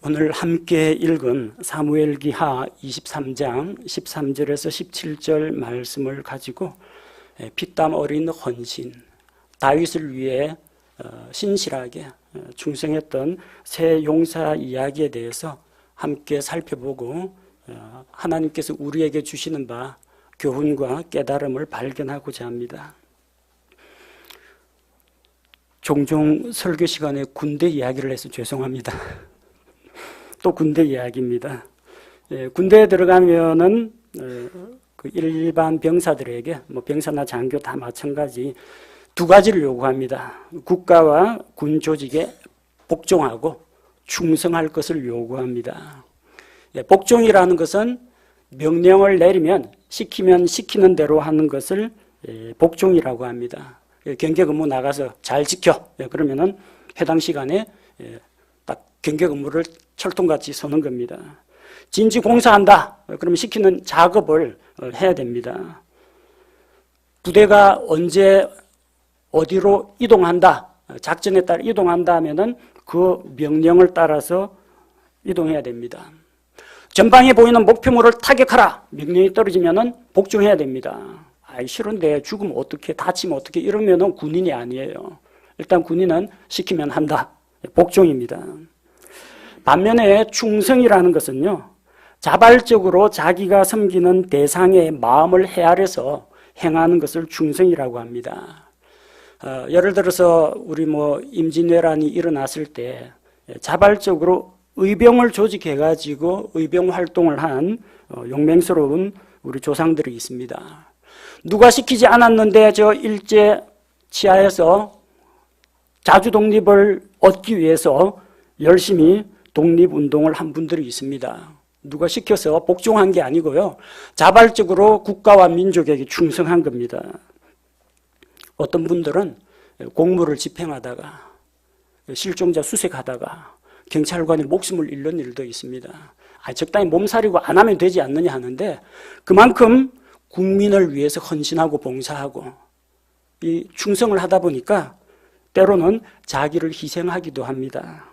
오늘 함께 읽은 사무엘기하 23장 13절에서 17절 말씀을 가지고 피땀 어린 헌신, 다윗을 위해 신실하게 충성했던 세 용사 이야기에 대해서 함께 살펴보고 하나님께서 우리에게 주시는 바 교훈과 깨달음을 발견하고자 합니다. 종종 설교 시간에 군대 이야기를 해서 죄송합니다. 또 군대 이야기입니다. 군대에 들어가면은 그 일반 병사들에게 병사나 장교 다 마찬가지 두 가지를 요구합니다. 국가와 군 조직에 복종하고 충성할 것을 요구합니다. 복종이라는 것은 명령을 내리면 시키면 시키는 대로 하는 것을 복종이라고 합니다. 경계 근무 나가서 잘 지켜. 그러면은 해당 시간에 딱 경계 근무를 철통같이 서는 겁니다. 진지 공사한다. 그러면 시키는 작업을 해야 됩니다. 부대가 언제 어디로 이동한다. 작전에 따라 이동한다 하면은 그 명령을 따라서 이동해야 됩니다. 전방에 보이는 목표물을 타격하라. 명령이 떨어지면은 복종해야 됩니다. 아이 싫은데 죽으면 어떻게, 다치면 어떻게 이러면은 군인이 아니에요. 일단 군인은 시키면 한다. 복종입니다. 반면에 충성이라는 것은요, 자발적으로 자기가 섬기는 대상의 마음을 헤아려서 행하는 것을 충성이라고 합니다. 예를 들어서 우리 임진왜란이 일어났을 때 자발적으로 의병을 조직해가지고 의병 활동을 한 용맹스러운 우리 조상들이 있습니다. 누가 시키지 않았는데 저 일제 치하에서 자주 독립을 얻기 위해서 열심히 독립운동을 한 분들이 있습니다. 누가 시켜서 복종한 게 아니고요. 자발적으로 국가와 민족에게 충성한 겁니다. 어떤 분들은 공무를 집행하다가 실종자 수색하다가 경찰관이 목숨을 잃는 일도 있습니다. 적당히 몸살이고 안 하면 되지 않느냐 하는데 그만큼 국민을 위해서 헌신하고 봉사하고 이 충성을 하다 보니까 때로는 자기를 희생하기도 합니다.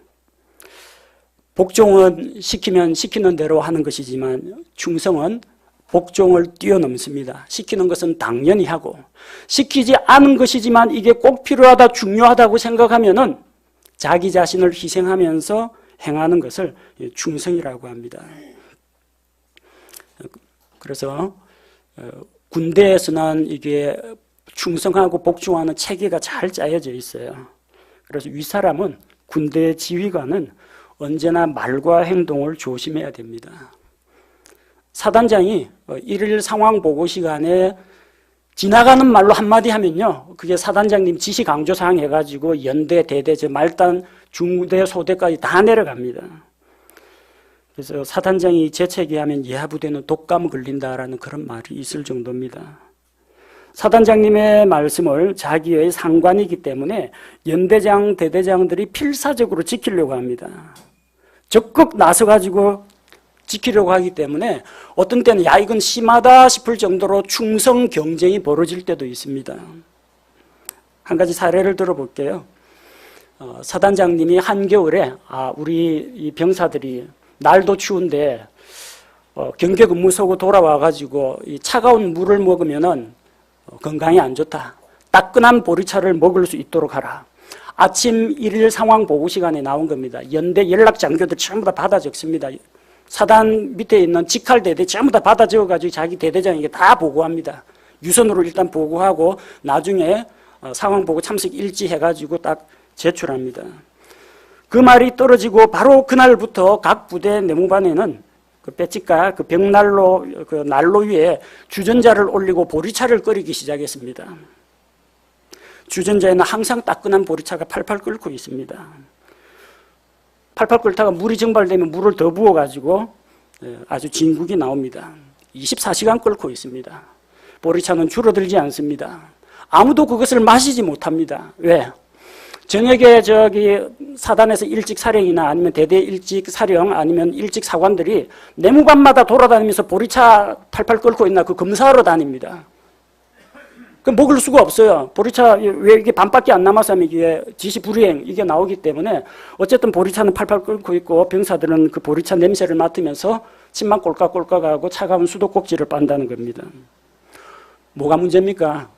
복종은 시키면 시키는 대로 하는 것이지만 충성은 복종을 뛰어넘습니다. 시키는 것은 당연히 하고 시키지 않은 것이지만 이게 꼭 필요하다, 중요하다고 생각하면은 자기 자신을 희생하면서 행하는 것을 충성이라고 합니다. 그래서 군대에서는 이게 충성하고 복종하는 체계가 잘 짜여져 있어요. 그래서 윗사람은 군대 지휘관은 언제나 말과 행동을 조심해야 됩니다. 사단장이 일일 상황 보고 시간에 지나가는 말로 한마디 하면요, 그게 사단장님 지시 강조사항 해가지고 연대, 대대, 말단, 중대, 소대까지 다 내려갑니다. 그래서 사단장이 재채기하면 예하부대는 독감 걸린다라는 그런 말이 있을 정도입니다. 사단장님의 말씀을 자기의 상관이기 때문에 연대장, 대대장들이 필사적으로 지키려고 합니다. 적극 나서가지고 지키려고 하기 때문에 어떤 때는 야 이건 심하다 싶을 정도로 충성 경쟁이 벌어질 때도 있습니다. 한 가지 사례를 들어볼게요. 사단장님이 한겨울에 우리 이 병사들이 날도 추운데 경계 근무 서고 돌아와가지고 이 차가운 물을 먹으면은 건강에 안 좋다. 따끈한 보리차를 먹을 수 있도록 하라. 아침 일일 상황 보고 시간에 나온 겁니다. 연대 연락 장교들 전부 다 받아 적습니다. 사단 밑에 있는 직할대대 전부 다 받아 적어가지고 자기 대대장에게 다 보고합니다. 유선으로 일단 보고하고 나중에 상황 보고 참석 일지 해가지고 딱 제출합니다. 그 말이 떨어지고 바로 그날부터 각 부대 내무반에는 그 배치가 그 벽난로 그 난로 위에 주전자를 올리고 보리차를 끓이기 시작했습니다. 주전자에는 항상 따끈한 보리차가 팔팔 끓고 있습니다. 팔팔 끓다가 물이 증발되면 물을 더 부어가지고 아주 진국이 나옵니다. 24시간 끓고 있습니다. 보리차는 줄어들지 않습니다. 아무도 그것을 마시지 못합니다. 왜? 저녁에 사단에서 일찍 사령이나 아니면 대대 일찍 사령 아니면 일찍 사관들이 내무반마다 돌아다니면서 보리차 팔팔 끓고 있나 그 검사하러 다닙니다. 그 먹을 수가 없어요. 보리차 왜 이게 반밖에 안 남아서 하면 이게 지시 불이행 이게 나오기 때문에 어쨌든 보리차는 팔팔 끓고 있고 병사들은 그 보리차 냄새를 맡으면서 침만 꼴깍꼴깍하고 차가운 수도꼭지를 빤다는 겁니다. 뭐가 문제입니까?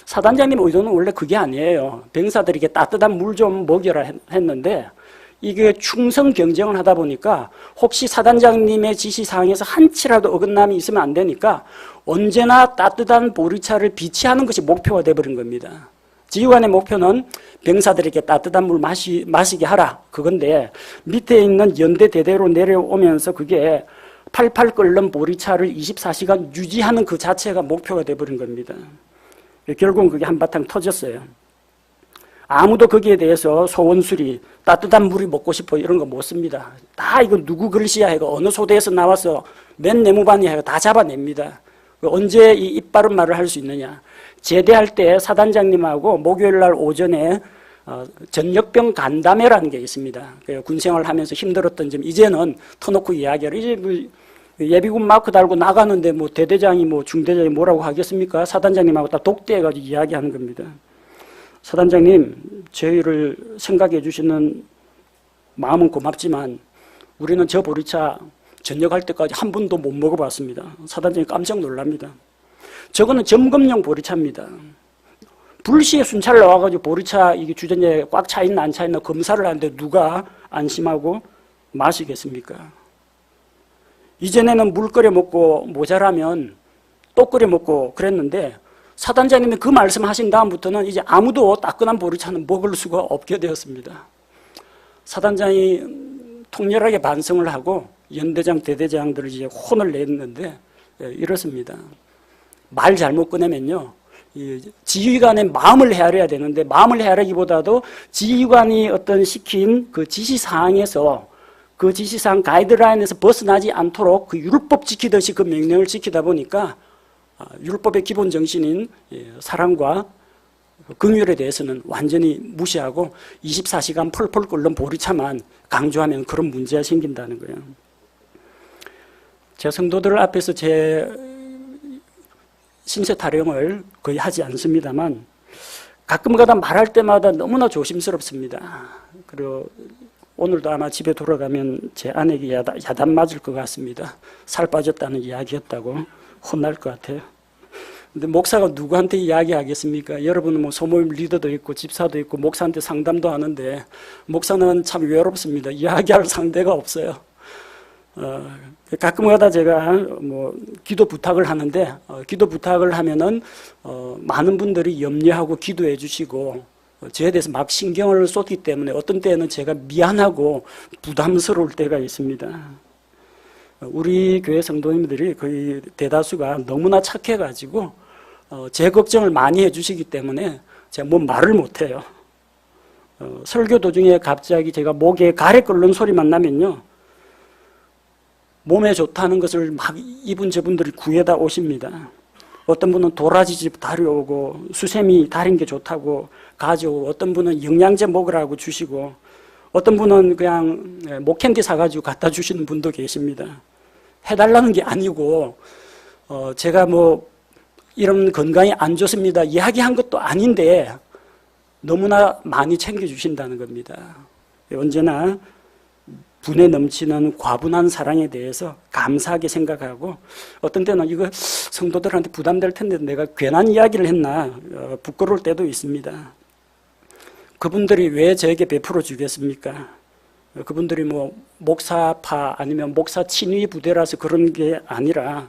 사단장님 의도는 원래 그게 아니에요. 병사들에게 따뜻한 물 좀 먹여라 했는데 이게 충성 경쟁을 하다 보니까 혹시 사단장님의 지시사항에서 한치라도 어긋남이 있으면 안 되니까 언제나 따뜻한 보리차를 비치하는 것이 목표가 돼버린 겁니다. 지휘관의 목표는 병사들에게 따뜻한 물 마시게 하라 그건데 밑에 있는 연대 대대로 내려오면서 그게 팔팔 끓는 보리차를 24시간 유지하는 그 자체가 목표가 돼버린 겁니다. 결국은 그게 한바탕 터졌어요. 아무도 거기에 대해서 소원수리, 따뜻한 물이 먹고 싶어 이런 거 못 씁니다. 다 이거 누구 글씨야 해가 어느 소대에서 나와서 맨 내무반이 해가 다 잡아냅니다. 언제 이 입바른 말을 할 수 있느냐. 제대할 때 사단장님하고 목요일 날 오전에 전역병 간담회라는 게 있습니다. 군생활 하면서 힘들었던 점 이제는 터놓고 이야기를 이제 뭐 예비군 마크 달고 나가는데 뭐 대대장이 뭐 중대장이 뭐라고 하겠습니까? 사단장님하고 다 독대해가지고 이야기하는 겁니다. 사단장님, 저희를 생각해 주시는 마음은 고맙지만 우리는 저 보리차 전역할 때까지 한 번도 못 먹어봤습니다. 사단장님 깜짝 놀랍니다. 저거는 점검용 보리차입니다. 불시에 순찰 나와가지고 보리차 이게 주전자에 꽉 차 있나 안 차 있나 검사를 하는데 누가 안심하고 마시겠습니까? 이전에는 물 끓여 먹고 모자라면 또 끓여 먹고 그랬는데 사단장님이 그 말씀하신 다음부터는 이제 아무도 따끈한 보리차는 먹을 수가 없게 되었습니다. 사단장이 통렬하게 반성을 하고 연대장, 대대장들을 이제 혼을 냈는데 이렇습니다. 말 잘못 꺼내면요. 지휘관의 마음을 헤아려야 되는데 마음을 헤아리기보다도 지휘관이 어떤 시킨 그 지시사항에서 그 지시사항 가이드라인에서 벗어나지 않도록 그 율법 지키듯이 그 명령을 지키다 보니까 율법의 기본 정신인 사랑과 긍휼에 대해서는 완전히 무시하고 24시간 펄펄 끓는 보리차만 강조하면 그런 문제가 생긴다는 거예요. 제 성도들 앞에서 제 신세 타령을 거의 하지 않습니다만 가끔가다 말할 때마다 너무나 조심스럽습니다. 그리고 오늘도 아마 집에 돌아가면 제 아내에게 야단 맞을 것 같습니다. 살 빠졌다는 이야기였다고 혼날 것 같아요. 근데 목사가 누구한테 이야기하겠습니까? 여러분은 뭐 소모임 리더도 있고 집사도 있고 목사한테 상담도 하는데 목사는 참 외롭습니다. 이야기할 상대가 없어요. 가끔가다 제가 뭐 기도 부탁을 하는데 기도 부탁을 하면은 많은 분들이 염려하고 기도해 주시고 저에 대해서 막 신경을 쏟기 때문에 어떤 때는 제가 미안하고 부담스러울 때가 있습니다. 우리 교회 성도님들이 거의 대다수가 너무나 착해가지고 제 걱정을 많이 해주시기 때문에 제가 뭐 말을 못해요. 설교 도중에 갑자기 제가 목에 가래 끓는 소리만 나면요. 몸에 좋다는 것을 막 이분 저분들이 구해다 오십니다. 어떤 분은 도라지즙 다려오고 수세미 달인 게 좋다고 가져오고 어떤 분은 영양제 먹으라고 주시고 어떤 분은 그냥 목캔디 사가지고 갖다 주시는 분도 계십니다. 해달라는 게 아니고 제가 뭐 이런 건강이 안 좋습니다 이야기한 것도 아닌데 너무나 많이 챙겨주신다는 겁니다. 언제나 분에 넘치는 과분한 사랑에 대해서 감사하게 생각하고 어떤 때는 이거 성도들한테 부담될 텐데 내가 괜한 이야기를 했나 부끄러울 때도 있습니다. 그분들이 왜 저에게 베풀어 주겠습니까? 그분들이 뭐 목사파 아니면 목사 친위 부대라서 그런 게 아니라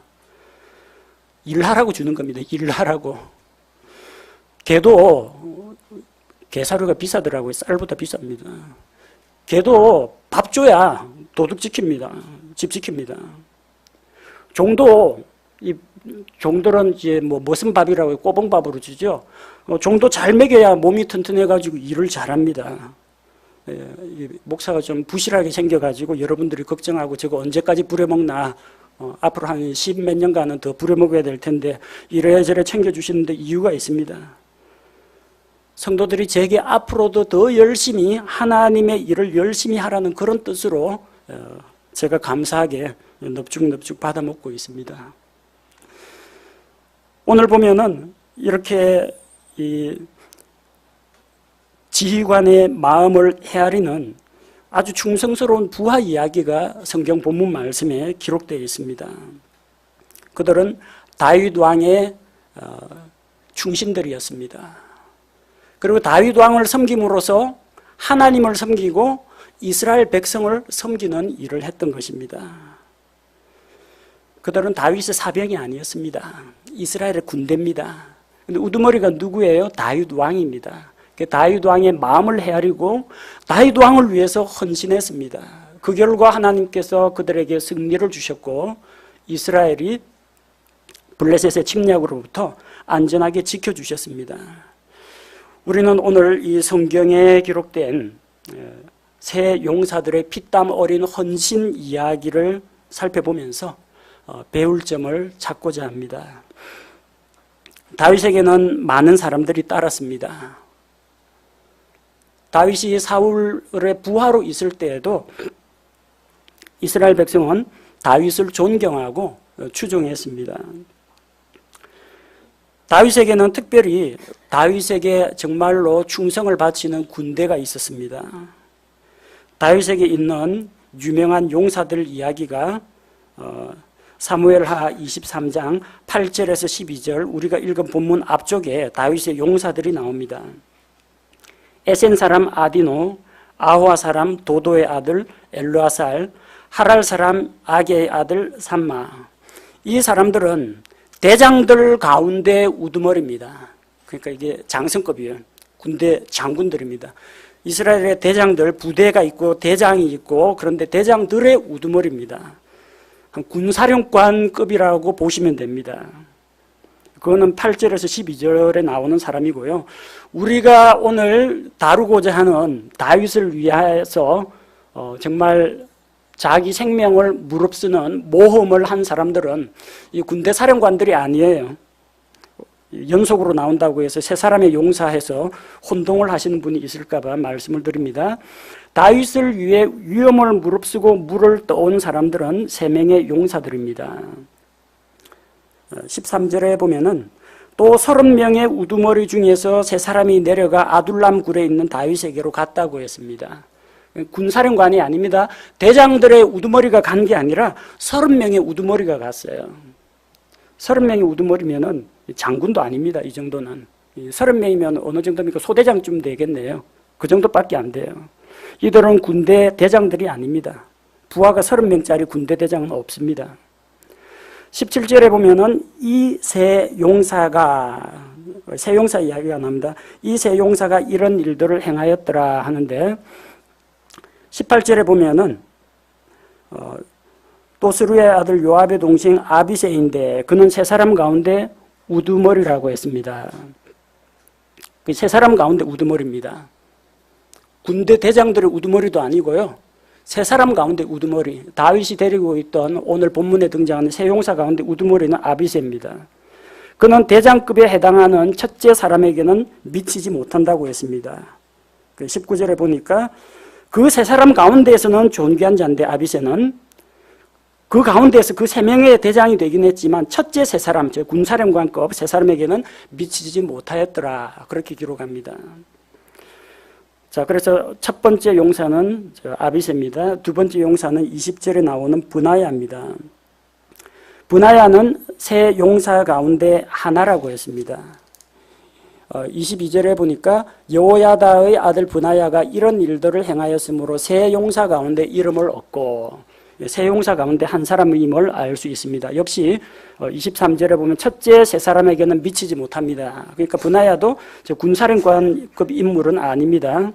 일하라고 주는 겁니다. 일하라고. 개도 개사료가 비싸더라고요. 쌀보다 비쌉니다. 개도 밥 줘야 도둑 지킵니다. 집 지킵니다. 종도 이 종들은 이제 뭐 무슨 밥이라고 꼬봉밥으로 주죠. 종도 잘 먹여야 몸이 튼튼해가지고 일을 잘합니다. 목사가 좀 부실하게 생겨가지고 여러분들이 걱정하고 저거 언제까지 부려먹나 앞으로 한 10몇 년간은 더 부려먹어야 될 텐데 이래저래 챙겨주시는데 이유가 있습니다. 성도들이 제게 앞으로도 더 열심히 하나님의 일을 열심히 하라는 그런 뜻으로 제가 감사하게 넙죽넙죽 받아먹고 있습니다. 오늘 보면은 이렇게 이 지휘관의 마음을 헤아리는 아주 충성스러운 부하 이야기가 성경 본문 말씀에 기록되어 있습니다. 그들은 다윗 왕의 충신들이었습니다. 그리고 다윗 왕을 섬김으로써 하나님을 섬기고 이스라엘 백성을 섬기는 일을 했던 것입니다. 그들은 다윗의 사병이 아니었습니다. 이스라엘의 군대입니다. 근데 우두머리가 누구예요? 다윗 왕입니다. 다윗 왕의 마음을 헤아리고 다윗 왕을 위해서 헌신했습니다. 그 결과 하나님께서 그들에게 승리를 주셨고 이스라엘이 블레셋의 침략으로부터 안전하게 지켜주셨습니다. 우리는 오늘 이 성경에 기록된 새 용사들의 피땀 어린 헌신 이야기를 살펴보면서 배울 점을 찾고자 합니다. 다윗에게는 많은 사람들이 따랐습니다. 다윗이 사울의 부하로 있을 때에도 이스라엘 백성은 다윗을 존경하고 추종했습니다. 다윗에게는 특별히 다윗에게 정말로 충성을 바치는 군대가 있었습니다. 다윗에게 있는 유명한 용사들 이야기가 사무엘하 23장 8절에서 12절 우리가 읽은 본문 앞쪽에 다윗의 용사들이 나옵니다. 에센 사람 아디노, 아호아 사람 도도의 아들 엘르아살, 하랄 사람 아게의 아들 삼마. 이 사람들은 대장들 가운데 우두머리입니다. 그러니까 이게 장성급이에요. 군대 장군들입니다. 이스라엘의 대장들 부대가 있고 대장이 있고 그런데 대장들의 우두머리입니다. 군사령관급이라고 보시면 됩니다. 그거는 8절에서 12절에 나오는 사람이고요. 우리가 오늘 다루고자 하는 다윗을 위해서 정말 자기 생명을 무릅쓰는 모험을 한 사람들은 이 군대 사령관들이 아니에요. 연속으로 나온다고 해서 세 사람의 용사해서 혼동을 하시는 분이 있을까 봐 말씀을 드립니다. 다윗을 위해 위험을 무릅쓰고 물을 떠온 사람들은 3명의 용사들입니다. 13절에 보면은 또 30명의 우두머리 중에서 3사람이 내려가 아둘람 굴에 있는 다윗에게로 갔다고 했습니다. 군사령관이 아닙니다. 대장들의 우두머리가 간 게 아니라 30명의 우두머리가 갔어요. 30명의 우두머리면은 장군도 아닙니다. 이 정도는. 30명이면 어느 정도입니까? 소대장쯤 되겠네요. 그 정도밖에 안 돼요. 이들은 군대 대장들이 아닙니다. 부하가 30명짜리 군대 대장은 없습니다. 17절에 보면은 이 세 용사가, 세 용사 이야기가 나옵니다. 이 세 용사가 이런 일들을 행하였더라 하는데 18절에 보면은 또스루의 아들 요압의 동생 아비새인데 그는 3사람 가운데 우두머리라고 했습니다. 그 3사람 가운데 우두머리입니다. 군대 대장들의 우두머리도 아니고요. 3사람 가운데 우두머리, 다윗이 데리고 있던 오늘 본문에 등장하는 세 용사 가운데 우두머리는 아비새입니다. 그는 대장급에 해당하는 첫째 사람에게는 미치지 못한다고 했습니다. 19절에 보니까 그 3사람 가운데에서는 존귀한 자인데 아비새는 그 가운데에서 그 3명의 대장이 되긴 했지만 첫째 3사람, 즉 군사령관급 3사람에게는 미치지 못하였더라. 그렇게 기록합니다. 자, 그래서 첫 번째 용사는 아비새입니다. 두 번째 용사는 20절에 나오는 브나야입니다. 브나야는 세 용사 가운데 하나라고 했습니다. 22절에 보니까 여호야다의 아들 브나야가 이런 일들을 행하였으므로 세 용사 가운데 이름을 얻고 세 용사 가운데 한 사람임을 알 수 있습니다. 역시 23절에 보면 첫째 3사람에게는 미치지 못합니다. 그러니까 브나야도 군사령관급 인물은 아닙니다.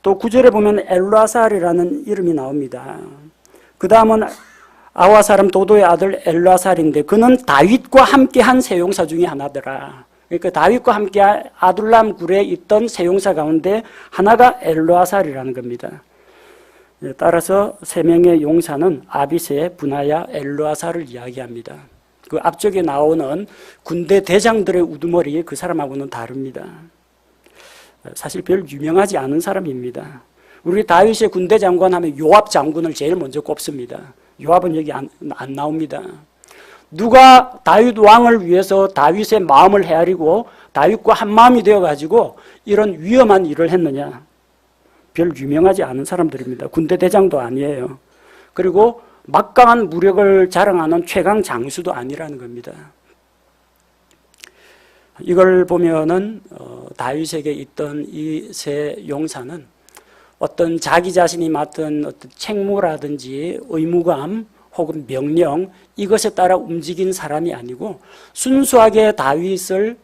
또 9절에 보면 엘르아살이라는 이름이 나옵니다. 그 다음은 아와 사람 도도의 아들 엘르아살인데 그는 다윗과 함께한 세 용사 중에 하나더라. 그러니까 다윗과 함께 아둘람 굴에 있던 세 용사 가운데 하나가 엘르아살이라는 겁니다. 따라서 3명의 용사는 아비새, 브나야, 엘르아살을 이야기합니다. 그 앞쪽에 나오는 군대 대장들의 우두머리 그 사람하고는 다릅니다. 사실 별 유명하지 않은 사람입니다. 우리 다윗의 군대 장관 하면 요압 장군을 제일 먼저 꼽습니다. 요압은 여기 안 나옵니다. 누가 다윗 왕을 위해서 다윗의 마음을 헤아리고 다윗과 한 마음이 되어가지고 이런 위험한 일을 했느냐? 별 유명하지 않은 사람들입니다. 군대 대장도 아니에요. 그리고 막강한 무력을 자랑하는 최강 장수도 아니라는 겁니다. 이걸 보면은 다윗에게 있던 이 세 용사는 어떤 자기 자신이 맡은 어떤 책무라든지 의무감 혹은 명령 이것에 따라 움직인 사람이 아니고 순수하게 다윗을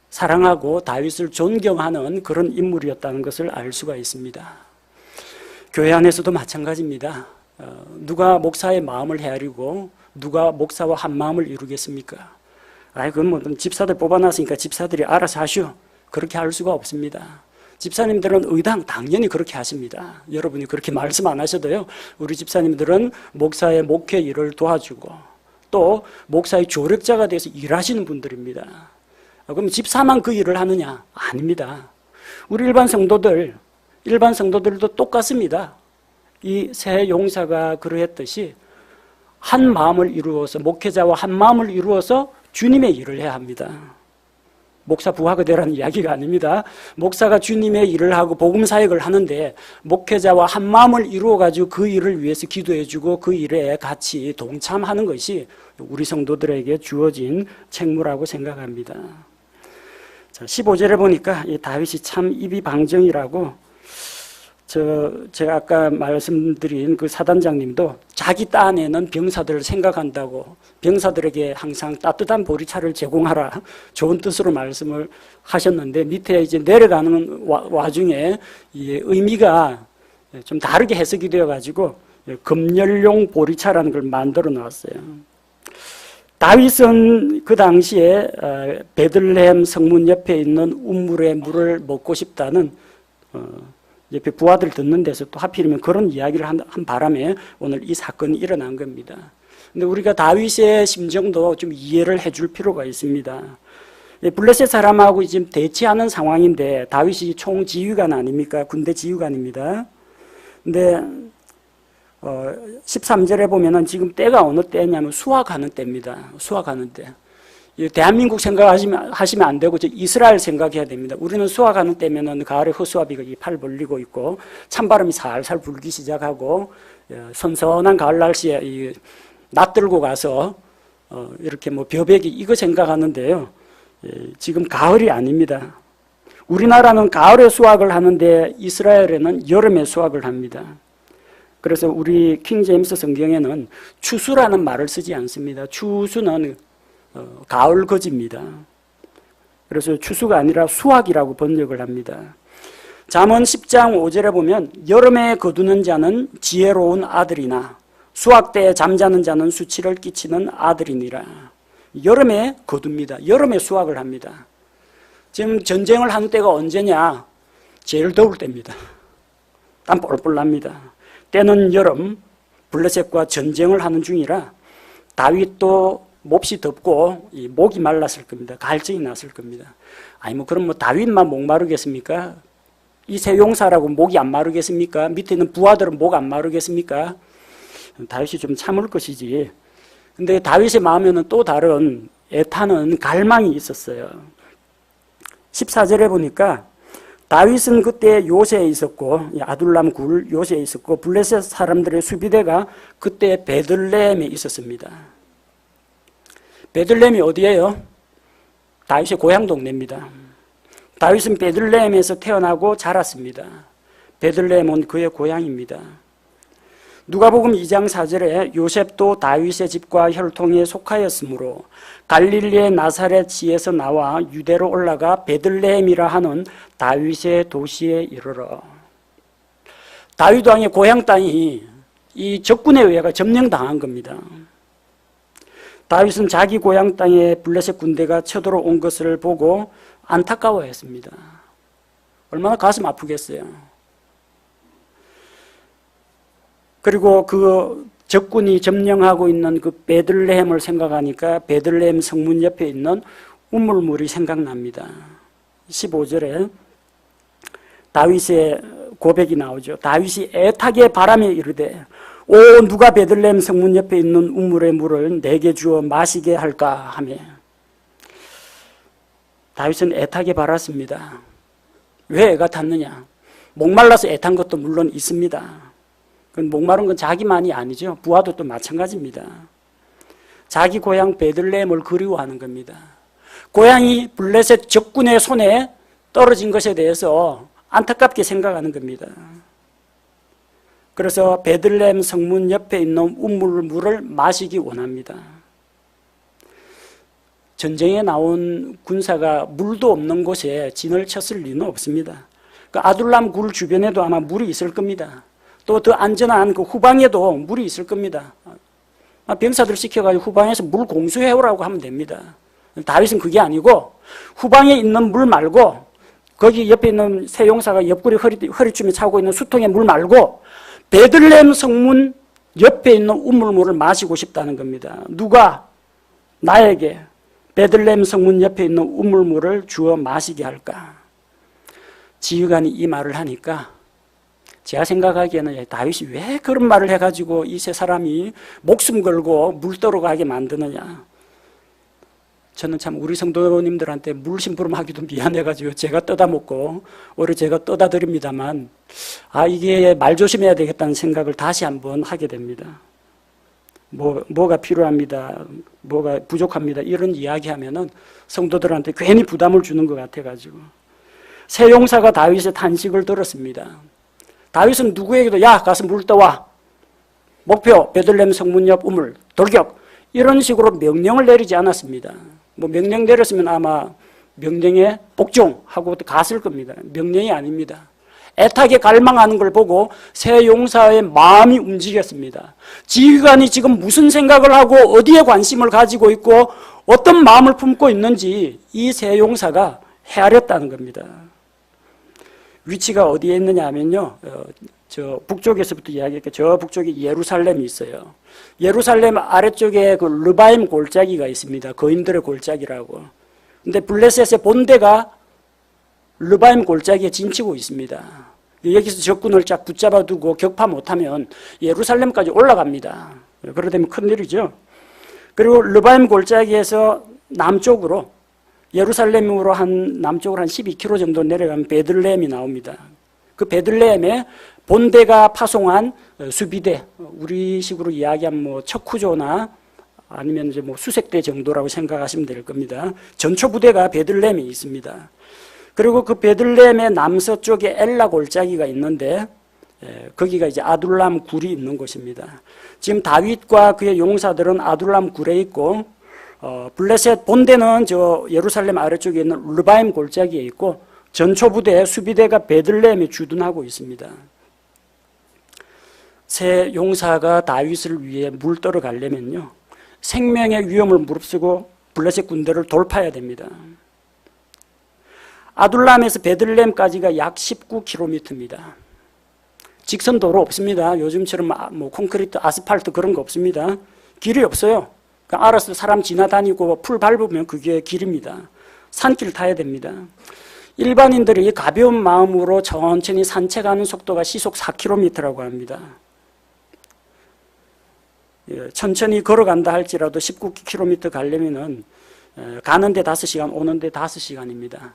사랑하고 다윗을 존경하는 그런 인물이었다는 것을 알 수가 있습니다. 교회 안에서도 마찬가지입니다. 누가 목사의 마음을 헤아리고 누가 목사와 한 마음을 이루겠습니까? 그건 뭐 집사들 뽑아놨으니까 집사들이 알아서 하시오. 그렇게 할 수가 없습니다. 집사님들은 의당 당연히 그렇게 하십니다. 여러분이 그렇게 말씀 안 하셔도요. 우리 집사님들은 목사의 목회 일을 도와주고 또 목사의 조력자가 돼서 일하시는 분들입니다. 그럼 집사만 그 일을 하느냐? 아닙니다. 우리 일반 성도들도 똑같습니다. 이 세 용사가 그러했듯이 한 마음을 이루어서 목회자와 한 마음을 이루어서 주님의 일을 해야 합니다. 목사 부하가 되라는 이야기가 아닙니다. 목사가 주님의 일을 하고 복음 사역을 하는데 목회자와 한 마음을 이루어 가지고 그 일을 위해서 기도해 주고 그 일에 같이 동참하는 것이 우리 성도들에게 주어진 책무라고 생각합니다. 자, 15절에 보니까 이 다윗이 참 입이 방정이라고 제가 아까 말씀드린 그 사단장님도 자기 딴에는 병사들을 생각한다고 병사들에게 항상 따뜻한 보리차를 제공하라 좋은 뜻으로 말씀을 하셨는데 밑에 이제 내려가는 와중에 이 의미가 좀 다르게 해석이 되어가지고 금연용 보리차라는 걸 만들어 놓았어요. 다윗은 그 당시에 베들레헴 성문 옆에 있는 우물의 물을 먹고 싶다는 옆에 부하들 듣는 데서 또 하필이면 그런 이야기를 한 바람에 오늘 이 사건이 일어난 겁니다. 근데 우리가 다윗의 심정도 좀 이해를 해줄 필요가 있습니다. 블레셋 사람하고 지금 대치하는 상황인데 다윗이 총지휘관 아닙니까? 군대 지휘관입니다. 근데 13절에 보면은 지금 때가 어느 때냐면 수확하는 때입니다. 수확하는 때. 대한민국 생각하시면 안 되고 이스라엘 생각해야 됩니다. 우리는 수확하는 때면은 가을에 허수아비가 팔 벌리고 있고 찬바람이 살살 불기 시작하고 선선한 가을 날씨에 낫 들고 가서 이렇게 뭐 벼베기 이거 생각하는데요. 지금 가을이 아닙니다. 우리나라는 가을에 수확을 하는데 이스라엘에는 여름에 수확을 합니다. 그래서 우리 킹제임스 성경에는 추수라는 말을 쓰지 않습니다. 추수는 가을 거지입니다. 그래서 추수가 아니라 수확이라고 번역을 합니다. 잠언 10장 5절에 보면 여름에 거두는 자는 지혜로운 아들이나 수확 때에 잠자는 자는 수치를 끼치는 아들이니라. 여름에 거둡니다. 여름에 수확을 합니다. 지금 전쟁을 하는 때가 언제냐? 제일 더울 때입니다. 땀 뻘뻘 납니다. 때는 여름, 블레셋과 전쟁을 하는 중이라 다윗도 몹시 덥고 목이 말랐을 겁니다. 갈증이 났을 겁니다. 그럼 다윗만 목 마르겠습니까? 이 세 용사라고 목이 안 마르겠습니까? 밑에 있는 부하들은 목 안 마르겠습니까? 다윗이 좀 참을 것이지. 근데 다윗의 마음에는 또 다른 애타는 갈망이 있었어요. 14절에 보니까 다윗은 그때 요새에 있었고 아둘람 굴 요새에 있었고 블레셋 사람들의 수비대가 그때 베들레헴에 있었습니다. 베들레헴이 어디예요? 다윗의 고향 동네입니다. 다윗은 베들레헴에서 태어나고 자랐습니다. 베들레헴은 그의 고향입니다. 누가복음 2장 4절에 요셉도 다윗의 집과 혈통에 속하였으므로 갈릴리의 나사렛지에서 나와 유대로 올라가 베들레헴이라 하는 다윗의 도시에 이르러. 다윗 왕의 고향 땅이 이 적군에 의해 점령당한 겁니다. 다윗은 자기 고향 땅에 블레셋 군대가 쳐들어온 것을 보고 안타까워했습니다. 얼마나 가슴 아프겠어요. 그리고 그 적군이 점령하고 있는 그 베들레헴을 생각하니까 베들레헴 성문 옆에 있는 우물물이 생각납니다. 15절에 다윗의 고백이 나오죠. 다윗이 애타게 바라며 이르되 오 누가 베들레헴 성문 옆에 있는 우물의 물을 내게 주어 마시게 할까 하며 다윗은 애타게 바랐습니다. 왜 애가 탔느냐? 목말라서 애탄 것도 물론 있습니다. 목마른 건 자기만이 아니죠. 부하도 또 마찬가지입니다. 자기 고향 베들레헴을 그리워하는 겁니다. 고향이 블레셋 적군의 손에 떨어진 것에 대해서 안타깝게 생각하는 겁니다. 그래서 베들레헴 성문 옆에 있는 우물물을 마시기 원합니다. 전쟁에 나온 군사가 물도 없는 곳에 진을 쳤을 리는 없습니다. 그 아둘람 굴 주변에도 아마 물이 있을 겁니다. 또 더 안전한 그 후방에도 물이 있을 겁니다. 병사들 시켜가지고 후방에서 물 공수해오라고 하면 됩니다. 다윗은 그게 아니고 후방에 있는 물 말고 거기 옆에 있는 세용사가 옆구리 허리춤에 차고 있는 수통의 물 말고 베들레헴 성문 옆에 있는 우물물을 마시고 싶다는 겁니다. 누가 나에게 베들레헴 성문 옆에 있는 우물물을 주어 마시게 할까? 지휘관이 이 말을 하니까 제가 생각하기에는 다윗이 왜 그런 말을 해가지고 이 세 사람이 목숨 걸고 물 떠러 가게 만드느냐. 저는 참 우리 성도님들한테 물 심부름하기도 미안해가지고 제가 떠다 먹고 오히려 제가 떠다 드립니다만 이게 말 조심해야 되겠다는 생각을 다시 한번 하게 됩니다. 뭐가 필요합니다. 뭐가 부족합니다. 이런 이야기하면은 성도들한테 괜히 부담을 주는 것 같아가지고 세용사가 다윗의 탄식을 들었습니다. 다윗은 누구에게도 야 가서 물 떠와 목표 베들레헴 성문 옆 우물 돌격 이런 식으로 명령을 내리지 않았습니다. 명령 내렸으면 아마 명령에 복종하고 갔을 겁니다. 명령이 아닙니다. 애타게 갈망하는 걸 보고 세용사의 마음이 움직였습니다. 지휘관이 지금 무슨 생각을 하고 어디에 관심을 가지고 있고 어떤 마음을 품고 있는지 이 세용사가 헤아렸다는 겁니다. 위치가 어디에 있느냐 하면요. 저 북쪽에서부터 이야기할게요. 저 북쪽에 예루살렘이 있어요. 예루살렘 아래쪽에 그 르바임 골짜기가 있습니다. 거인들의 골짜기라고. 근데 블레셋의 본대가 르바임 골짜기에 진치고 있습니다. 여기서 적군을 쫙 붙잡아 두고 격파 못하면 예루살렘까지 올라갑니다. 그러다 보면 큰일이죠. 그리고 르바임 골짜기에서 남쪽으로 예루살렘으로 남쪽으로 한 12km 정도 내려가면 베들레헴이 나옵니다. 그 베들레헴에 본대가 파송한 수비대, 우리식으로 이야기하면 척후조나 아니면 이제 수색대 정도라고 생각하시면 될 겁니다. 전초부대가 베들레헴에 있습니다. 그리고 그 베들레헴의 남서쪽에 엘라 골짜기가 있는데 거기가 이제 아둘람 굴이 있는 곳입니다. 지금 다윗과 그의 용사들은 아둘람 굴에 있고 블레셋 본대는 저 예루살렘 아래쪽에 있는 르바임 골짜기에 있고 전초부대 수비대가 베들레헴에 주둔하고 있습니다. 새 용사가 다윗을 위해 물 떠러 가려면요 생명의 위험을 무릅쓰고 블레셋 군대를 돌파해야 됩니다. 아둘람에서 베들레헴까지가 약 19km입니다. 직선 도로 없습니다. 요즘처럼 콘크리트, 아스팔트 그런 거 없습니다. 길이 없어요. 그러니까 알아서 사람 지나다니고 풀 밟으면 그게 길입니다. 산길 타야 됩니다. 일반인들이 가벼운 마음으로 천천히 산책하는 속도가 시속 4km라고 합니다. 천천히 걸어간다 할지라도 19km 가려면은 가는데 5시간, 오는데 5시간입니다.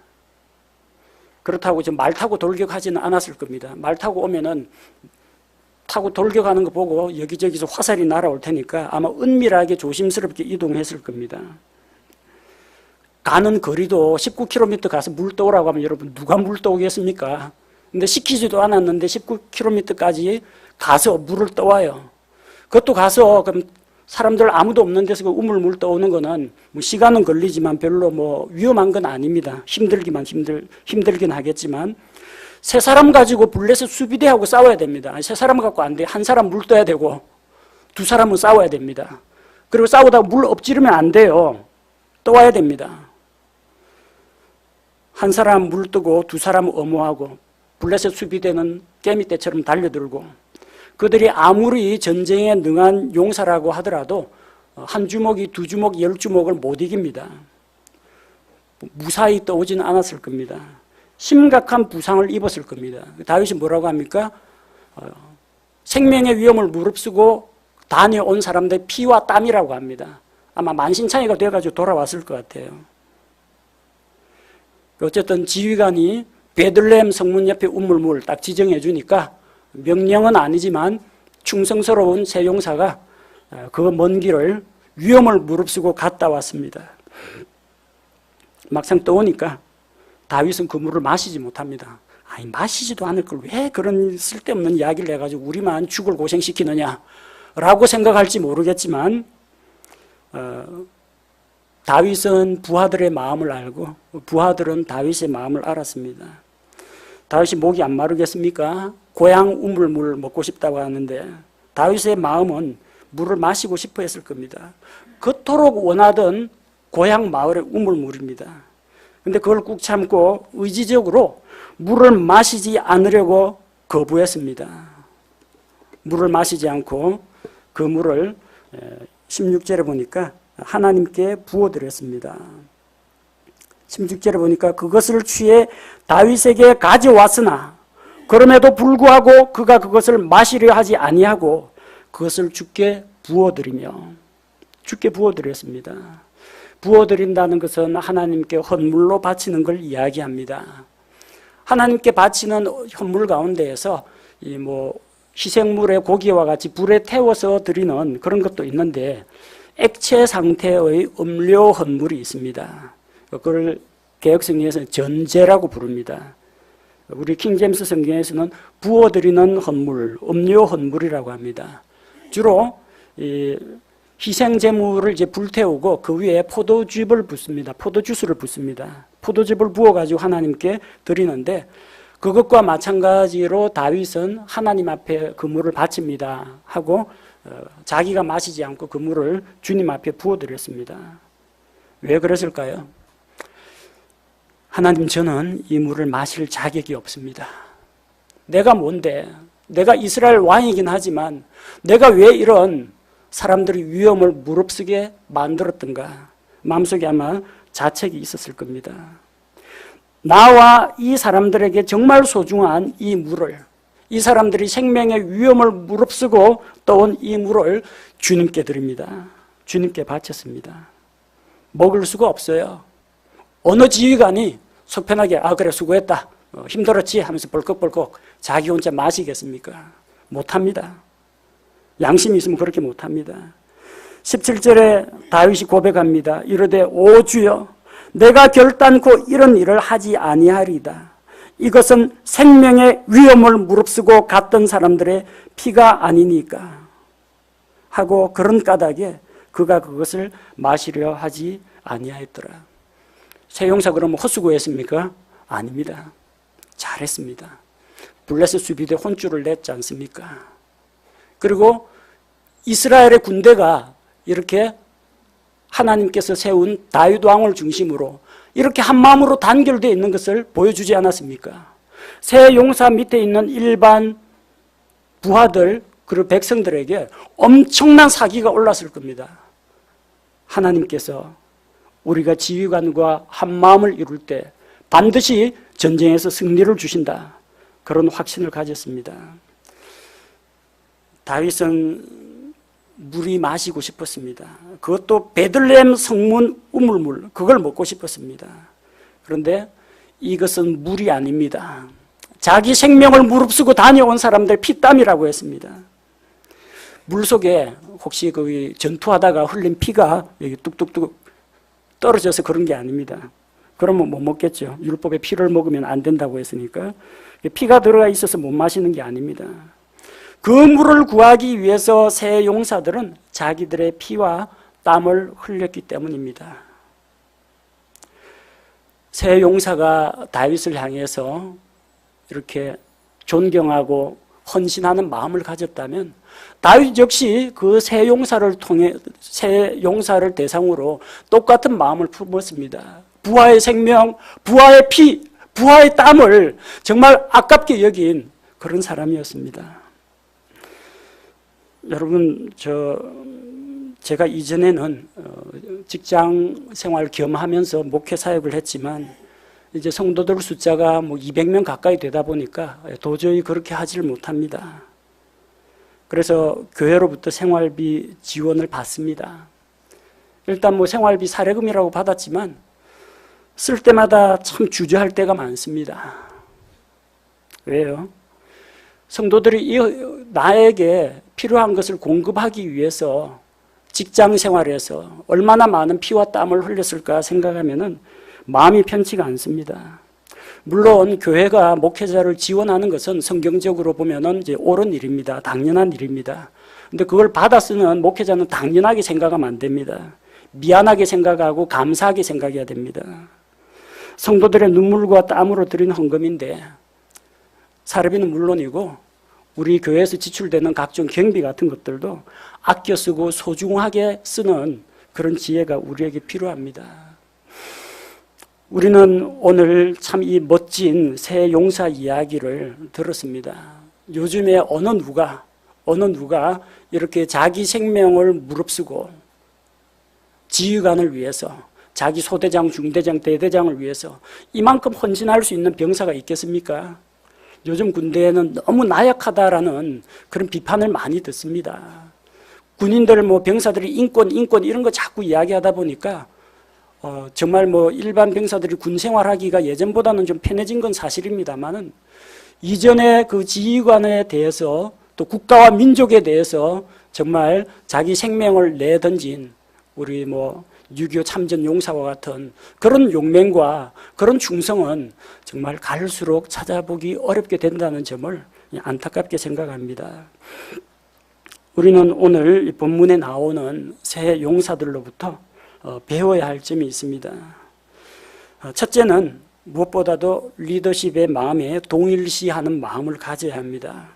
그렇다고 말 타고 돌격하지는 않았을 겁니다. 말 타고 오면은 타고 돌격하는 거 보고 여기저기서 화살이 날아올 테니까 아마 은밀하게 조심스럽게 이동했을 겁니다. 가는 거리도 19km 가서 물 떠오라고 하면 여러분 누가 물 떠오겠습니까? 근데 시키지도 않았는데 19km까지 가서 물을 떠와요. 그것도 가서 그럼 사람들 아무도 없는 데서 그 우물물 떠오는 거는 시간은 걸리지만 별로 위험한 건 아닙니다. 힘들긴 하겠지만 세 사람 가지고 블레셋 수비대하고 싸워야 됩니다. 세 사람 갖고 안 돼요. 한 사람 물 떠야 되고 두 사람은 싸워야 됩니다. 그리고 싸우다가 물 엎지르면 안 돼요. 떠와야 됩니다. 한 사람 물 뜨고 두 사람 엄호하고 블레셋 수비대는 깨미떼처럼 달려들고 그들이 아무리 전쟁에 능한 용사라고 하더라도 한 주먹이 두 주먹, 10주먹을 못 이깁니다. 무사히 떠오지는 않았을 겁니다. 심각한 부상을 입었을 겁니다. 다윗이 뭐라고 합니까? 생명의 위험을 무릅쓰고 다녀온 사람들의 피와 땀이라고 합니다. 아마 만신창이가 돼가지고 돌아왔을 것 같아요. 어쨌든 지휘관이 베들레헴 성문 옆에 우물물 딱 지정해 주니까 명령은 아니지만 충성스러운 세 용사가 그 먼 길을 위험을 무릅쓰고 갔다 왔습니다. 막상 떠오니까 다윗은 그 물을 마시지 못합니다. 아니, 마시지도 않을 걸 왜 그런 쓸데없는 이야기를 해가지고 우리만 죽을 고생시키느냐 라고 생각할지 모르겠지만 다윗은 부하들의 마음을 알고 부하들은 다윗의 마음을 알았습니다. 다윗이 목이 안 마르겠습니까? 고향 우물물 먹고 싶다고 하는데 다윗의 마음은 물을 마시고 싶어 했을 겁니다. 그토록 원하던 고향 마을의 우물물입니다. 근데 그걸 꾹 참고 의지적으로 물을 마시지 않으려고 거부했습니다. 물을 마시지 않고 그 물을 16절에 보니까 하나님께 부어드렸습니다. 16절에 보니까 그것을 취해 다윗에게 가져왔으나 그럼에도 불구하고 그가 그것을 마시려 하지 아니하고 그것을 주께 부어드렸습니다. 부어드린다는 것은 하나님께 헌물로 바치는 걸 이야기합니다. 하나님께 바치는 헌물 가운데에서 희생물의 고기와 같이 불에 태워서 드리는 그런 것도 있는데 액체 상태의 음료 헌물이 있습니다. 그걸 개역성경에서는 전제라고 부릅니다. 우리 킹제임스 성경에서는 부어드리는 헌물, 음료 헌물이라고 합니다. 주로 희생제물을 이제 불태우고 그 위에 포도즙을 붓습니다. 포도주스를 붓습니다. 포도즙을 부어가지고 하나님께 드리는데 그것과 마찬가지로 다윗은 하나님 앞에 그 물을 바칩니다 하고 자기가 마시지 않고 그 물을 주님 앞에 부어드렸습니다. 왜 그랬을까요? 하나님, 저는 이 물을 마실 자격이 없습니다. 내가 뭔데? 내가 이스라엘 왕이긴 하지만 내가 왜 이런 사람들이 위험을 무릅쓰게 만들었던가? 마음속에 아마 자책이 있었을 겁니다. 나와 이 사람들에게 정말 소중한 이 물을, 이 사람들이 생명의 위험을 무릅쓰고 떠온 이 물을 주님께 드립니다. 주님께 바쳤습니다. 먹을 수가 없어요. 어느 지휘관이 속편하게 그래 수고했다, 힘들었지 하면서 벌컥벌컥 자기 혼자 마시겠습니까? 못합니다. 양심이 있으면 그렇게 못합니다. 17절에 다윗이 고백합니다. 이르되 오 주여, 내가 결단코 이런 일을 하지 아니하리이다. 이것은 생명의 위험을 무릅쓰고 갔던 사람들의 피가 아니니까 하고 그런 까닭에 그가 그것을 마시려 하지 아니하였더라. 세 용사 그러면 헛수고했습니까? 아닙니다. 잘했습니다. 블레셋 수비대 혼쭐을 냈지 않습니까? 그리고 이스라엘의 군대가 이렇게 하나님께서 세운 다윗 왕을 중심으로 이렇게 한마음으로 단결되어 있는 것을 보여주지 않았습니까? 세 용사 밑에 있는 일반 부하들 그리고 백성들에게 엄청난 사기가 올랐을 겁니다. 하나님께서 우리가 지휘관과 한마음을 이룰 때 반드시 전쟁에서 승리를 주신다. 그런 확신을 가졌습니다. 다윗은 물이 마시고 싶었습니다. 그것도 베들레헴 성문 우물물, 그걸 먹고 싶었습니다. 그런데 이것은 물이 아닙니다. 자기 생명을 무릅쓰고 다녀온 사람들 피땀이라고 했습니다. 물 속에 혹시 거기 전투하다가 흘린 피가 여기 뚝뚝뚝 떨어져서 그런 게 아닙니다. 그러면 못 먹겠죠. 율법에 피를 먹으면 안 된다고 했으니까. 피가 들어가 있어서 못 마시는 게 아닙니다. 그 물을 구하기 위해서 세 용사들은 자기들의 피와 땀을 흘렸기 때문입니다. 세 용사가 다윗을 향해서 이렇게 존경하고 헌신하는 마음을 가졌다면 다윗 역시 그 세 용사를 통해 세 용사를 대상으로 똑같은 마음을 품었습니다. 부하의 생명, 부하의 피, 부하의 땀을 정말 아깝게 여긴 그런 사람이었습니다. 여러분, 제가 이전에는 직장 생활 겸하면서 목회 사역을 했지만 이제 성도들 숫자가 200명 가까이 되다 보니까 도저히 그렇게 하지를 못합니다. 그래서 교회로부터 생활비 지원을 받습니다. 일단 뭐 생활비 사례금이라고 받았지만 쓸 때마다 참 주저할 때가 많습니다. 왜요? 성도들이 나에게 필요한 것을 공급하기 위해서 직장 생활에서 얼마나 많은 피와 땀을 흘렸을까 생각하면 마음이 편치가 않습니다. 물론 교회가 목회자를 지원하는 것은 성경적으로 보면은 이제 옳은 일입니다. 당연한 일입니다. 근데 그걸 받아 쓰는 목회자는 당연하게 생각하면 안 됩니다. 미안하게 생각하고 감사하게 생각해야 됩니다. 성도들의 눈물과 땀으로 드린 헌금인데 사례비는 물론이고 우리 교회에서 지출되는 각종 경비 같은 것들도 아껴 쓰고 소중하게 쓰는 그런 지혜가 우리에게 필요합니다. 우리는 오늘 참 이 멋진 새 용사 이야기를 들었습니다. 요즘에 어느 누가 이렇게 자기 생명을 무릅쓰고 지휘관을 위해서 자기 소대장, 중대장, 대대장을 위해서 이만큼 헌신할 수 있는 병사가 있겠습니까? 요즘 군대에는 너무 나약하다라는 그런 비판을 많이 듣습니다. 군인들 병사들이 인권 이런 거 자꾸 이야기하다 보니까 정말 일반 병사들이 군 생활하기가 예전보다는 좀 편해진 건 사실입니다만은 이전에 그 지휘관에 대해서 또 국가와 민족에 대해서 정말 자기 생명을 내던진 우리 6.25 참전 용사와 같은 그런 용맹과 그런 충성은 정말 갈수록 찾아보기 어렵게 된다는 점을 안타깝게 생각합니다. 우리는 오늘 이 본문에 나오는 새 용사들로부터 배워야 할 점이 있습니다. 첫째는 무엇보다도 리더십의 마음에 동일시하는 마음을 가져야 합니다.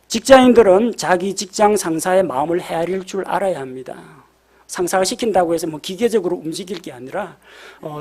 직장인들은 자기 직장 상사의 마음을 헤아릴 줄 알아야 합니다. 상사가 시킨다고 해서 기계적으로 움직일 게 아니라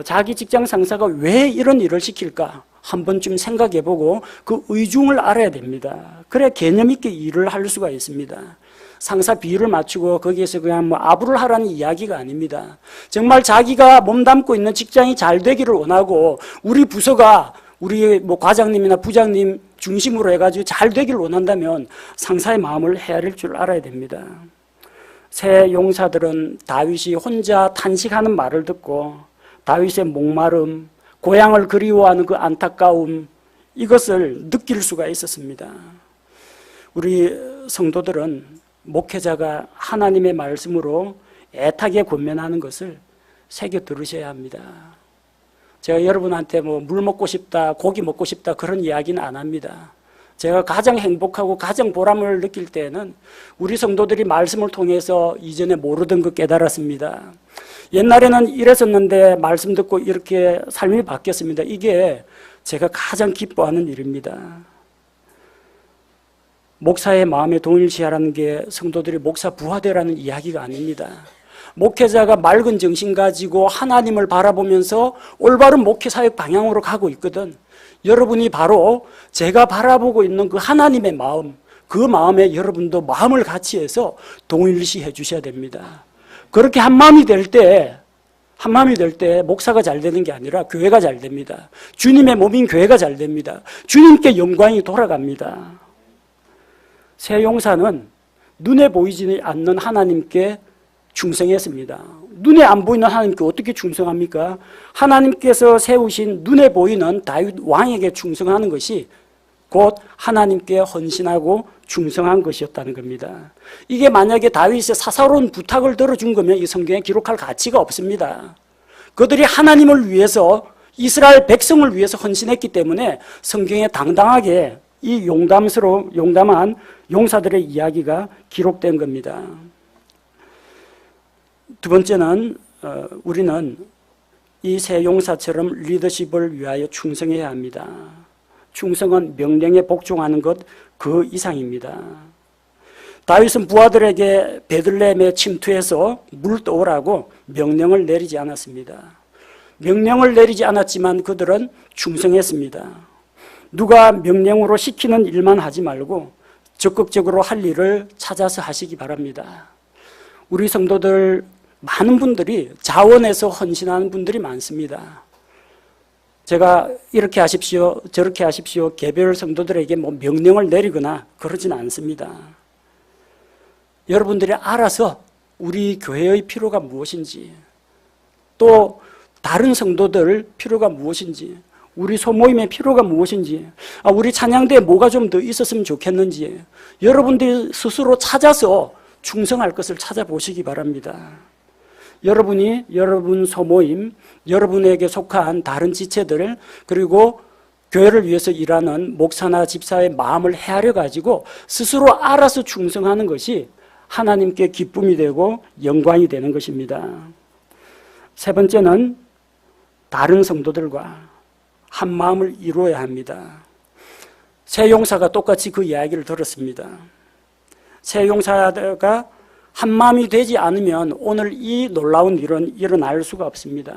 자기 직장 상사가 왜 이런 일을 시킬까 한 번쯤 생각해보고 그 의중을 알아야 됩니다. 그래야 개념 있게 일을 할 수가 있습니다. 상사 비율을 맞추고 거기에서 그냥 아부를 하라는 이야기가 아닙니다. 정말 자기가 몸담고 있는 직장이 잘 되기를 원하고 우리 부서가 우리 과장님이나 부장님 중심으로 해가지고 잘 되기를 원한다면 상사의 마음을 헤아릴 줄 알아야 됩니다. 새 용사들은 다윗이 혼자 탄식하는 말을 듣고 다윗의 목마름, 고향을 그리워하는 그 안타까움 이것을 느낄 수가 있었습니다. 우리 성도들은 목회자가 하나님의 말씀으로 애타게 권면하는 것을 새겨 들으셔야 합니다. 제가 여러분한테 물 먹고 싶다, 고기 먹고 싶다 그런 이야기는 안 합니다. 제가 가장 행복하고 가장 보람을 느낄 때는 우리 성도들이 말씀을 통해서 이전에 모르던 거 깨달았습니다. 옛날에는 이랬었는데 말씀 듣고 이렇게 삶이 바뀌었습니다. 이게 제가 가장 기뻐하는 일입니다. 목사의 마음에 동일시하라는 게 성도들이 목사 부하되라는 이야기가 아닙니다. 목회자가 맑은 정신 가지고 하나님을 바라보면서 올바른 목회 사역 방향으로 가고 있거든. 여러분이 바로 제가 바라보고 있는 그 하나님의 마음, 그 마음에 여러분도 마음을 같이 해서 동일시해 주셔야 됩니다. 그렇게 한마음이 될 때 목사가 잘 되는 게 아니라 교회가 잘 됩니다. 주님의 몸인 교회가 잘 됩니다. 주님께 영광이 돌아갑니다. 새 용사는 눈에 보이지 않는 하나님께 충성했습니다. 눈에 안 보이는 하나님께 어떻게 충성합니까? 하나님께서 세우신 눈에 보이는 다윗 왕에게 충성하는 것이 곧 하나님께 헌신하고 충성한 것이었다는 겁니다. 이게 만약에 다윗의 사사로운 부탁을 들어준 거면 이 성경에 기록할 가치가 없습니다. 그들이 하나님을 위해서 이스라엘 백성을 위해서 헌신했기 때문에 성경에 당당하게 이 용감한 용사들의 이야기가 기록된 겁니다. 두 번째는 우리는 이 새 용사처럼 리더십을 위하여 충성해야 합니다. 충성은 명령에 복종하는 것 그 이상입니다. 다윗은 부하들에게 베들레헴에 침투해서 물 떠오라고 명령을 내리지 않았습니다. 명령을 내리지 않았지만 그들은 충성했습니다. 누가 명령으로 시키는 일만 하지 말고 적극적으로 할 일을 찾아서 하시기 바랍니다. 우리 성도들 많은 분들이 자원해서 헌신하는 분들이 많습니다. 제가 이렇게 하십시오, 저렇게 하십시오, 개별 성도들에게 명령을 내리거나 그러진 않습니다. 여러분들이 알아서 우리 교회의 필요가 무엇인지, 또 다른 성도들 필요가 무엇인지, 우리 소모임의 필요가 무엇인지, 우리 찬양대에 뭐가 좀 더 있었으면 좋겠는지 여러분들이 스스로 찾아서 충성할 것을 찾아보시기 바랍니다. 여러분이 여러분 소모임, 여러분에게 속한 다른 지체들, 그리고 교회를 위해서 일하는 목사나 집사의 마음을 헤아려 가지고 스스로 알아서 충성하는 것이 하나님께 기쁨이 되고 영광이 되는 것입니다. 세 번째는 다른 성도들과 한 마음을 이루어야 합니다. 새 용사가 똑같이 그 이야기를 들었습니다. 새 용사가 한 마음이 되지 않으면 오늘 이 놀라운 일은 일어날 수가 없습니다.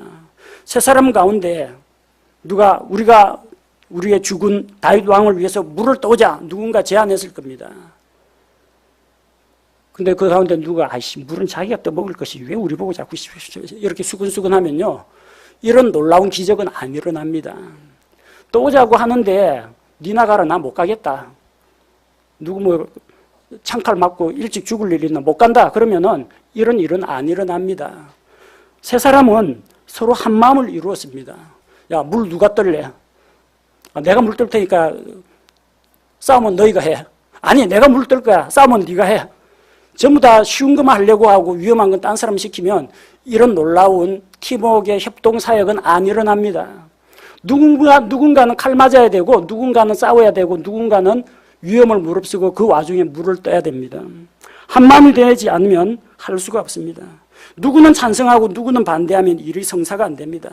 세 사람 가운데 우리가 우리의 죽은 다윗 왕을 위해서 물을 떠오자 누군가 제안했을 겁니다. 근데 그 가운데 물은 자기가 떠먹을 것이 왜 우리 보고 자꾸 이렇게 수근수근 하면요, 이런 놀라운 기적은 안 일어납니다. 떠오자고 하는데 니 나가라, 나 못 가겠다. 창칼 맞고 일찍 죽을 일이 있나 못 간다 그러면은 이런 일은 안 일어납니다. 세 사람은 서로 한 마음을 이루었습니다. 야, 물 누가 떨래? 내가 물 떨 테니까 싸움은 너희가 해. 아니, 내가 물 떨 거야. 싸움은 네가 해. 전부 다 쉬운 것만 하려고 하고 위험한 건 딴 사람 시키면 이런 놀라운 팀워크의 협동 사역은 안 일어납니다. 누군가는 칼 맞아야 되고, 누군가는 싸워야 되고, 누군가는 위험을 무릅쓰고 그 와중에 물을 떠야 됩니다. 한 마음이 되지 않으면 할 수가 없습니다. 누구는 찬성하고 누구는 반대하면 일이 성사가 안 됩니다.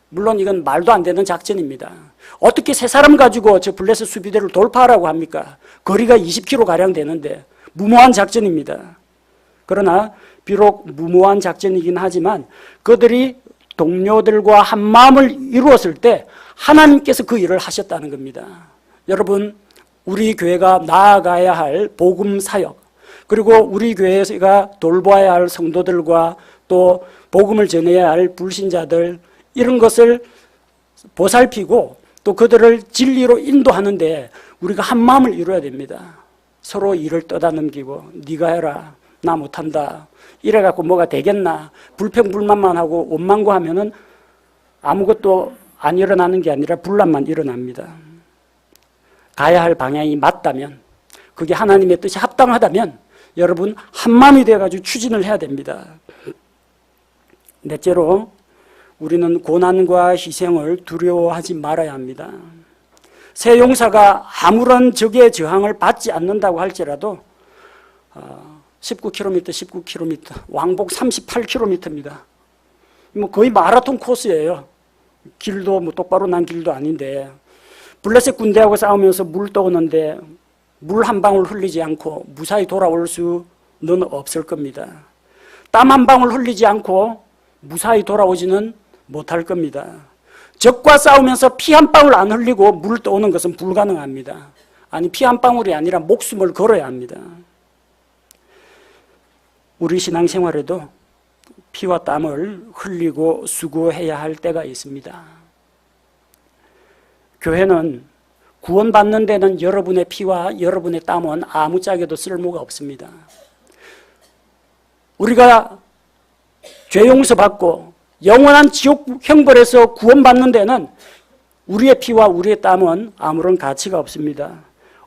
물론 이건 말도 안 되는 작전입니다. 어떻게 세 사람 가지고 저 블레셋 수비대를 돌파하라고 합니까? 거리가 20km가량 되는데 무모한 작전입니다. 그러나 비록 무모한 작전이긴 하지만 그들이 동료들과 한 마음을 이루었을 때 하나님께서 그 일을 하셨다는 겁니다. 여러분, 우리 교회가 나아가야 할 복음 사역, 그리고 우리 교회가 돌봐야 할 성도들과 또 복음을 전해야 할 불신자들, 이런 것을 보살피고 또 그들을 진리로 인도하는데 우리가 한 마음을 이루어야 됩니다. 서로 일을 떠다넘기고 네가 해라, 나 못한다, 이래갖고 뭐가 되겠나, 불평불만만 하고 원망고하면은 아무것도 안 일어나는 게 아니라 분란만 일어납니다. 가야 할 방향이 맞다면, 그게 하나님의 뜻이 합당하다면 여러분 한 마음이 되어가지고 추진을 해야 됩니다. 넷째로, 우리는 고난과 희생을 두려워하지 말아야 합니다. 새 용사가 아무런 적의 저항을 받지 않는다고 할지라도 19km, 왕복 38km입니다. 거의 마라톤 코스예요. 길도 똑바로 난 길도 아닌데, 블레셋 군대하고 싸우면서 물 떠오는데 물 한 방울 흘리지 않고 무사히 돌아올 수는 없을 겁니다. 땀 한 방울 흘리지 않고 무사히 돌아오지는 못할 겁니다. 적과 싸우면서 피 한 방울 안 흘리고 물 떠오는 것은 불가능합니다. 아니, 피 한 방울이 아니라 목숨을 걸어야 합니다. 우리 신앙생활에도 피와 땀을 흘리고 수고해야 할 때가 있습니다. 교회는 구원받는 데는 여러분의 피와 여러분의 땀은 아무짝에도 쓸모가 없습니다. 우리가 죄 용서받고 영원한 지옥 형벌에서 구원받는 데는 우리의 피와 우리의 땀은 아무런 가치가 없습니다.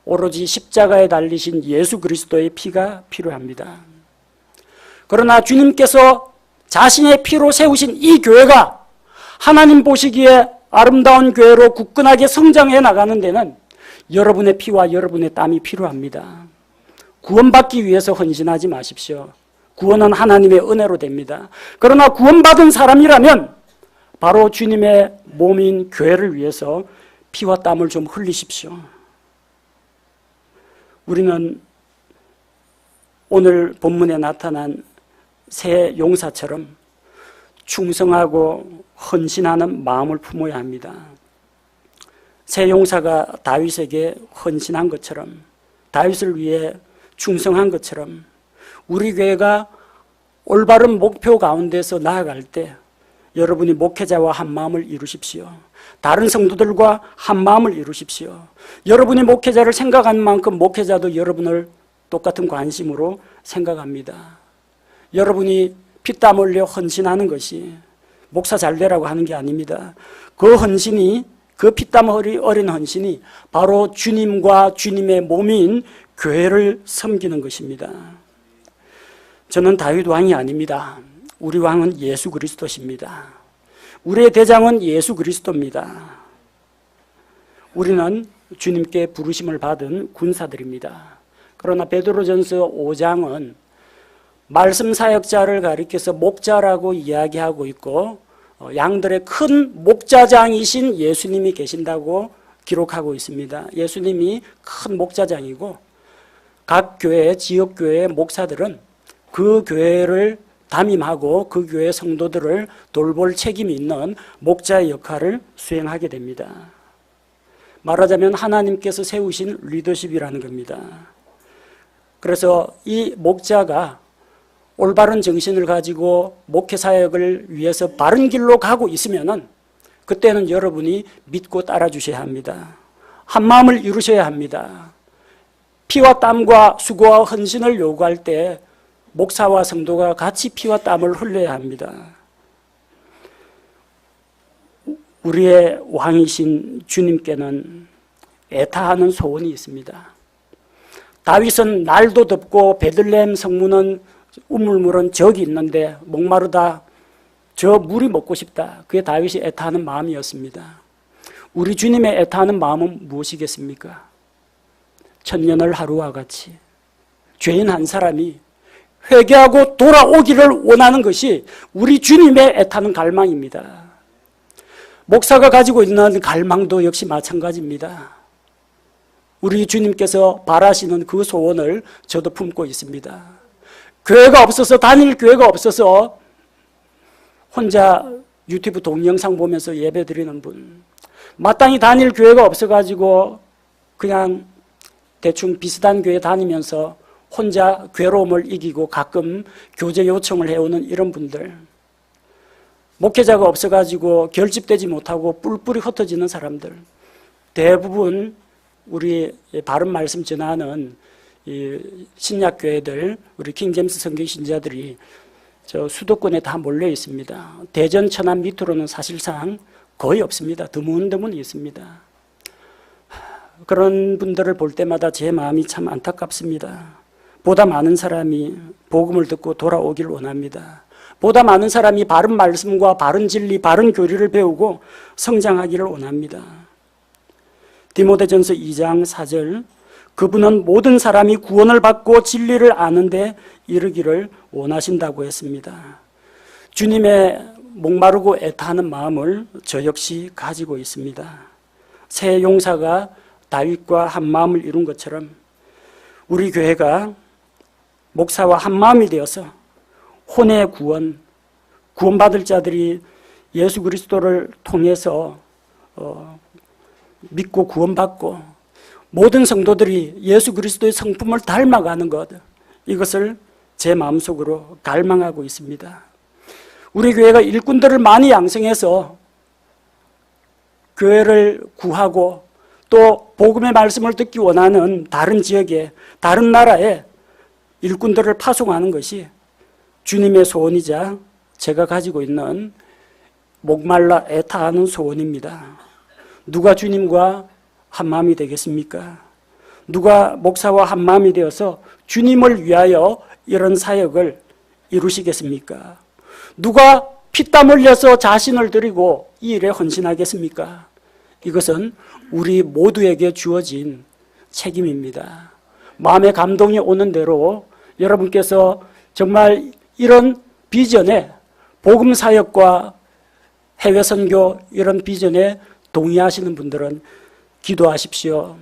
오로지 십자가에 달리신 예수 그리스도의 피가 필요합니다. 그러나 주님께서 자신의 피로 세우신 이 교회가 하나님 보시기에 아름다운 교회로 굳건하게 성장해 나가는 데는 여러분의 피와 여러분의 땀이 필요합니다. 구원받기 위해서 헌신하지 마십시오. 구원은 하나님의 은혜로 됩니다. 그러나 구원받은 사람이라면 바로 주님의 몸인 교회를 위해서 피와 땀을 좀 흘리십시오. 우리는 오늘 본문에 나타난 새 용사처럼 충성하고 헌신하는 마음을 품어야 합니다. 새 용사가 다윗에게 헌신한 것처럼, 다윗을 위해 충성한 것처럼 우리 교회가 올바른 목표 가운데서 나아갈 때 여러분이 목회자와 한 마음을 이루십시오. 다른 성도들과 한 마음을 이루십시오. 여러분이 목회자를 생각하는 만큼 목회자도 여러분을 똑같은 관심으로 생각합니다. 여러분이 피땀 흘려 헌신하는 것이 목사 잘 되라고 하는 게 아닙니다. 그 헌신이, 그 피땀 어린 헌신이 바로 주님과 주님의 몸인 교회를 섬기는 것입니다. 저는 다윗 왕이 아닙니다. 우리 왕은 예수 그리스도십니다. 우리의 대장은 예수 그리스도입니다. 우리는 주님께 부르심을 받은 군사들입니다. 그러나 베드로전서 5장은 말씀 사역자를 가리켜서 목자라고 이야기하고 있고 양들의 큰 목자장이신 예수님이 계신다고 기록하고 있습니다. 예수님이 큰 목자장이고 각 교회, 지역교회의 목사들은 그 교회를 담임하고 그 교회 성도들을 돌볼 책임이 있는 목자의 역할을 수행하게 됩니다. 말하자면 하나님께서 세우신 리더십이라는 겁니다. 그래서 이 목자가 올바른 정신을 가지고 목회사역을 위해서 바른 길로 가고 있으면은 그때는 여러분이 믿고 따라주셔야 합니다. 한 마음을 이루셔야 합니다. 피와 땀과 수고와 헌신을 요구할 때 목사와 성도가 같이 피와 땀을 흘려야 합니다. 우리의 왕이신 주님께는 애타하는 소원이 있습니다. 다윗은 날도 덥고 베들레헴 성문은 우물물은 적이 있는데 목마르다, 저 물이 먹고 싶다. 그게 다윗이 애타하는 마음이었습니다. 우리 주님의 애타하는 마음은 무엇이겠습니까? 천년을 하루와 같이 죄인 한 사람이 회개하고 돌아오기를 원하는 것이 우리 주님의 애타는 갈망입니다. 목사가 가지고 있는 갈망도 역시 마찬가지입니다. 우리 주님께서 바라시는 그 소원을 저도 품고 있습니다. 교회가 없어서, 다닐 교회가 없어서 혼자 유튜브 동영상 보면서 예배 드리는 분, 마땅히 다닐 교회가 없어가지고 그냥 대충 비슷한 교회 다니면서 혼자 괴로움을 이기고 가끔 교제 요청을 해오는 이런 분들, 목회자가 없어가지고 결집되지 못하고 뿔뿔이 흩어지는 사람들, 대부분 우리 바른 말씀 전하는 이 신약교회들, 우리 킹제임스 성경 신자들이 저 수도권에 다 몰려 있습니다. 대전, 천안 밑으로는 사실상 거의 없습니다. 드문드문 있습니다. 그런 분들을 볼 때마다 제 마음이 참 안타깝습니다. 보다 많은 사람이 복음을 듣고 돌아오길 원합니다. 보다 많은 사람이 바른 말씀과 바른 진리, 바른 교리를 배우고 성장하기를 원합니다. 디모데전서 2장 4절, 그분은 모든 사람이 구원을 받고 진리를 아는데 이르기를 원하신다고 했습니다. 주님의 목마르고 애타하는 마음을 저 역시 가지고 있습니다. 새 용사가 다윗과 한 마음을 이룬 것처럼 우리 교회가 목사와 한 마음이 되어서 혼의 구원받을 자들이 예수 그리스도를 통해서 믿고 구원받고 모든 성도들이 예수 그리스도의 성품을 닮아가는 것, 이것을 제 마음속으로 갈망하고 있습니다. 우리 교회가 일꾼들을 많이 양성해서 교회를 구하고 또 복음의 말씀을 듣기 원하는 다른 지역에, 다른 나라에 일꾼들을 파송하는 것이 주님의 소원이자 제가 가지고 있는 목말라 애타하는 소원입니다. 누가 주님과 한마음이 되겠습니까? 누가 목사와 한마음이 되어서 주님을 위하여 이런 사역을 이루시겠습니까? 누가 피땀 흘려서 자신을 드리고 이 일에 헌신하겠습니까? 이것은 우리 모두에게 주어진 책임입니다. 마음의 감동이 오는 대로 여러분께서 정말 이런 비전에, 복음 사역과 해외 선교 이런 비전에 동의하시는 분들은 기도하십시오.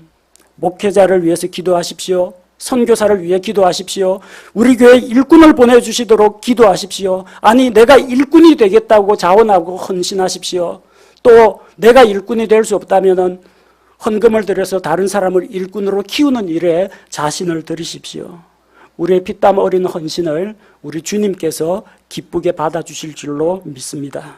목회자를 위해서 기도하십시오. 선교사를 위해 기도하십시오. 우리 교회 일꾼을 보내주시도록 기도하십시오. 아니, 내가 일꾼이 되겠다고 자원하고 헌신하십시오. 또 내가 일꾼이 될 수 없다면 헌금을 들여서 다른 사람을 일꾼으로 키우는 일에 자신을 들이십시오. 우리의 피땀 어린 헌신을 우리 주님께서 기쁘게 받아주실 줄로 믿습니다.